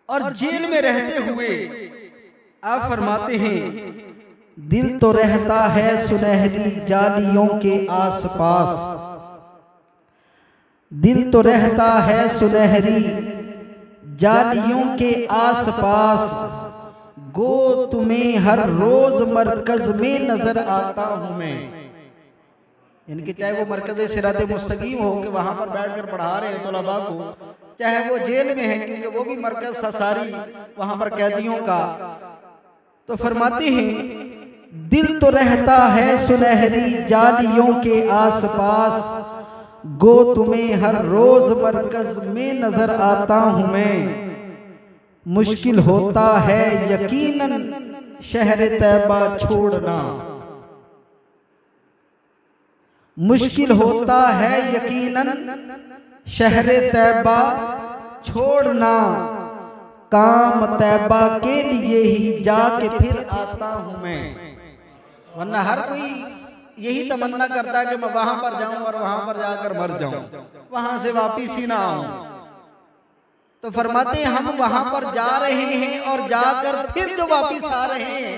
और जेल में रहते हुए आप फरमाते हैं, दिल तो रहता है सुनहरी जालियों के आसपास, दिल तो रहता है सुनहरी जालियों के आसपास, गो तुम्हें हर रोज मरकज में नजर आता हूं मैं। इनके चाहे वो मरकज सिराते मुस्तकीम हो कि वहां पर बैठकर पढ़ा रहे हैं तलबा को, चाहे वो जेल में है क्योंकि वो भी मरकज था सारी वहां पर कैदियों का, तो फरमाते हैं दिल तो रहता है सुनहरी जालियों के आसपास, गो तुम्हें हर रोज मरकज में नजर आता हूं मैं। मुश्किल होता है यकीनन शहर तैबा छोड़ना, मुश्किल होता है यकीनन शहर तैबा छोड़ना, काम तैबा के लिए ही जाके फिर आता हूं मैं। वरना हर कोई यही तमन्ना करता है कि मैं वहां पर जाऊं और वहां पर जाकर मर जाऊं, वहां से वापिस ही ना आऊं। तो फरमाते हैं हम वहां पर जा रहे हैं और जाकर फिर जो वापिस आ रहे हैं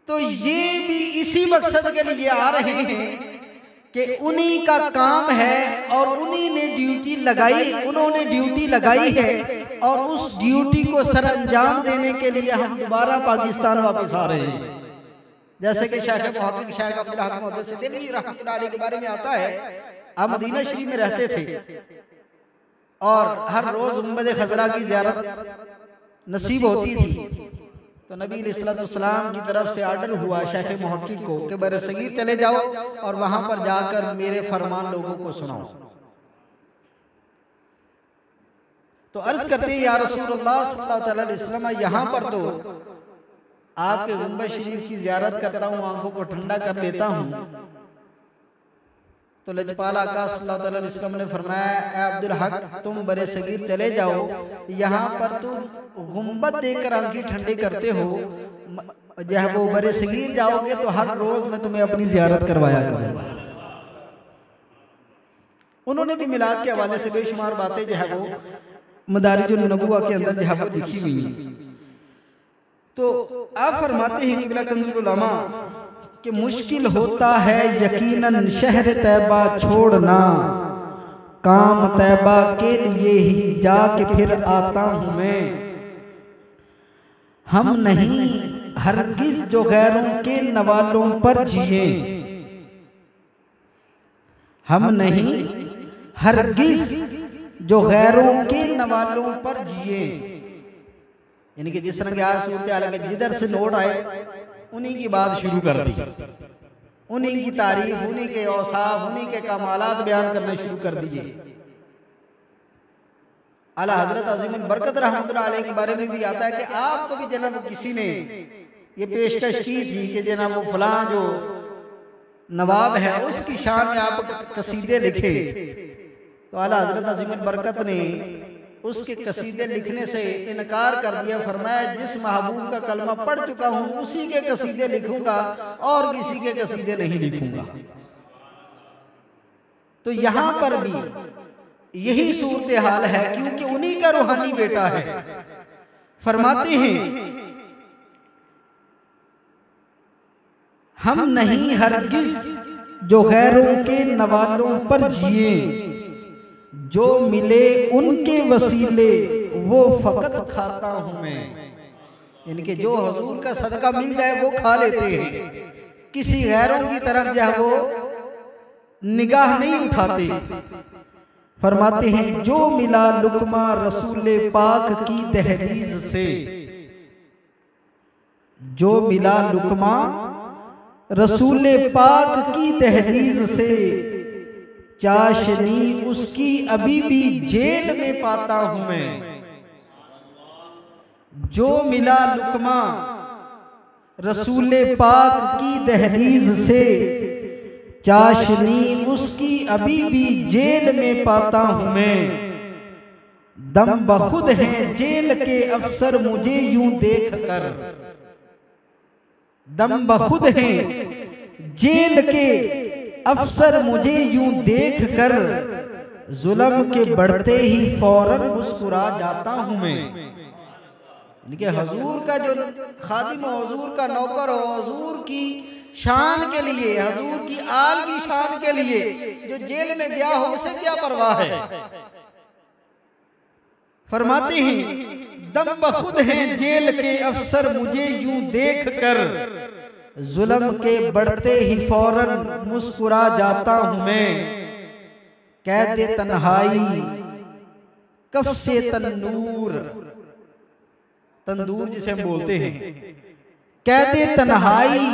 तो ये भी इसी मकसद के लिए आ रहे हैं कि उन्हीं का काम है और उन्हीं ने ड्यूटी लगाई, उन्होंने ड्यूटी लगाई है और उस ड्यूटी को सर अंजाम देने के लिए हम दोबारा पाकिस्तान वापस आ रहे हैं। जैसे कि शेख मुहक्किक शेख अब्दुल हक मुहद्दिस दिल्वी रहमतुल्लाह अलैह के बारे में आता है, आप मदीना शरीफ में रहते थे और हर रोज गुंबद खजरा की ज़ियारत नसीब होती थी। तो नबी अलैहिस्सलाम की तरफ से आर्डर हुआ शेख मुहक्किक को कि बरसगीर चले जाओ और वहां पर जाकर मेरे फरमान लोगों को सुनाओ। तो अर्ज करते हैं या रसूलुल्लाह सल्लल्लाहु अलैहि वसल्लम, यहाँ पर तो आपके गुंबद शरीफ की ज़ियारत करता हूँ, आंखों को ठंडा कर लेता हूँ। तो लजपाल आका सल्लल्लाहु अलैहि वसल्लम ने फरमाया, ए अब्दुल हक तुम बरे सगीर चले जाओ, यहाँ पर तुम गुंबद देकर आंखें ठंडी करते हो, जब वो बरे सगीर जाओगे तो हर रोज मैं तुम्हें अपनी ज़ियारत करवाया करूँगा। उन्होंने भी मिलाद के हवाले से बेशुमार बातें जो है वो मदारिजुन नबुव्वा के अंदर जो है वो लिखी हुई हैं। तो आप फरमाते हैं कि कंजुल उलमा कि मुश्किल होता है यकीनन शहर तैबा छोड़ना, काम तैबा के लिए ही जाके फिर आता हूं मैं। हम नहीं हरगिज जो गैरों के नवालों पर जिए, हम नहीं हरगिज जो गैरों के नवालों पर जिए। यानी कि जिस तरह की आज सूरत हाल है, जिधर से नोट आए उन्हीं की बात शुरू कर दी, उन्हीं की तारीफ, उन्हीं के औसाफ, उन्हीं के कमालात बयान करना शुरू कर दिए। आला हजरत अज़ीमुल बरकत रहमतुल्लाह अलैह के बारे में भी आता है कि आपको भी जनाब किसी ने ये पेशकश की थी कि जनाब वो फलां जो नवाब है उसकी शान में आप कसीदे लिखे। तो आला हजरत अज़ीमुल बरकत ने उसके कसीदे लिखने से इनकार कर दिया, फरमाया जिस महबूब का कलमा पढ़ चुका हूं उसी के कसीदे लिखूंगा और किसी के कसीदे नहीं लिखूंगा। तो यहां पर भी यही सूरत हाल है क्योंकि उन्हीं का रूहानी बेटा है। फरमाते हैं हम नहीं हरगिज जो गैरों के नवालों पर जिए, जो मिले उनके वसीले वो फकत खाता हूं मैं। यानी कि जो हुजूर का सदका मिल जाए वो खा लेते हैं, किसी गैरों की तरफ जो वो निगाह नहीं उठाते। फरमाते हैं जो मिला लुकमा रसूल पाक की दहलीज से, जो मिला लुकमा रसूल पाक की दहलीज से, चाशनी उसकी अभी भी जेल में पाता हूं मैं। जो मिला लुकमा रसूल पाक की दहलीज से, चाशनी उसकी अभी भी जेल में पाता हूं मैं। दम बखुद हैं जेल के अफसर मुझे यूं देख कर, दम बखुद हैं जेल के अफसर मुझे यूं देख कर, जुल्म के बढ़ते ही फौरन मुस्कुरा जाता हूं मैं। इनके हजूर का जो खादिम हो, हजूर का नौकर हो, हजूर की शान के लिए, हजूर की आल की शान के लिए जो जेल में गया हो उसे क्या परवाह है। फरमाते हैं दम बखुद हैं जेल के अफसर मुझे यूं देख कर, जुल्म के बढ़ते ही फौरन मुस्कुरा जाता हूं मैं। कैद तन्हाई कफ से तंदूर, तंदूर जिसे हम बोलते हैं, कैद तन्हाई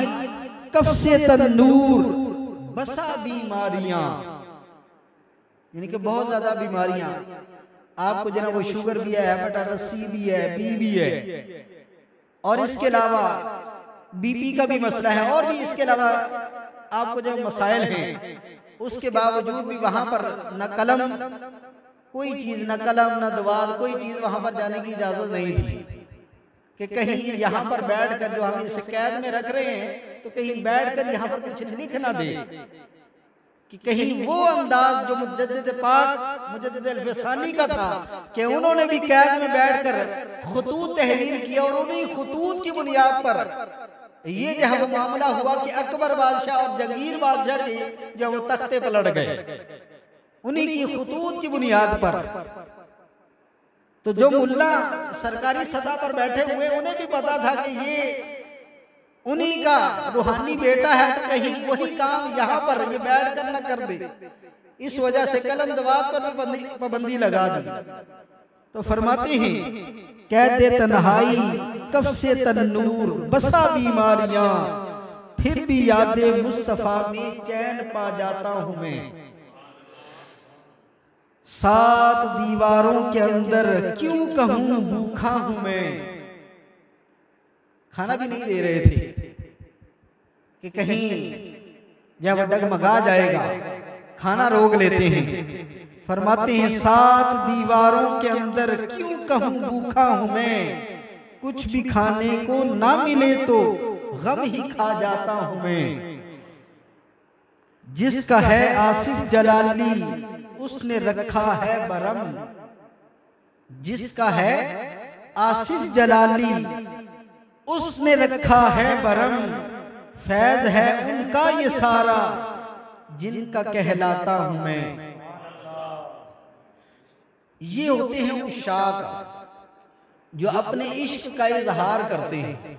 कफ से तंदूर, बसा बीमारियां, यानी कि बहुत ज्यादा बीमारियां आपको जना वो शुगर भी है, हेपेटाइटिस सी भी है, बी भी है, और इसके अलावा बीपी का भी मसला है, और भी इसके अलावा आपको जो मसाइल हैं, उसके बावजूद भी वहां पर न कलम कोई चीज, न कलम न दवात कोई चीज वहां पर जाने की इजाजत नहीं थी कि कहीं यहाँ पर बैठकर जो हम इसे कैद में रख रहे हैं तो कहीं बैठकर यहाँ पर कुछ लिख ना दे, कि कहीं वो अंदाज जो मुजद्दिद पाक मुजद्दिद अल्फसानी का था कि उन्होंने भी कैद में बैठकर खुतूत तहरीर किया और उन्हीं खुतूत की बुनियाद पर ये जो मामला हुआ कि अकबर बादशाह और जंगीर बादशाह के जो वो तख्ते पर लड़ गए, उन्हीं की खुतूत की बुनियाद पर। तो जो मुल्ला सरकारी सतह पर बैठे हुए उन्हें भी पता था कि ये उन्हीं का रूहानी बेटा है, तो कहीं वही काम यहाँ पर ये बैठ कर न कर दे, इस वजह से कलम दवात पर भी पाबंदी लगा दी। तो फरमाते हैं कहते तन्हाई कफ से तन्नूर, बसा बीमारियां फिर भी यादे मुस्तफा में चैन पा जाता हूं मैं। 7 दीवारों के अंदर क्यों कहूं भूखा हूं मैं। खाना भी नहीं दे रहे थे कि कहीं जब डगमगा जाएगा, खाना रोक लेते हैं। फरमाते हैं 7 दीवारों के अंदर क्यों कहूं भूखा हूं मैं, कुछ भी खाने को ना मिले तो गम ही खा जाता हूं मैं। जिसका है आसिफ जलाली उसने रखा है बरम, जिसका है आसिफ जलाली उसने रखा है बरम, फैज है उनका ये सारा जिनका कहलाता हूं मैं। ये होते हैं उशाक जो अपने इश्क का इजहार करते हैं।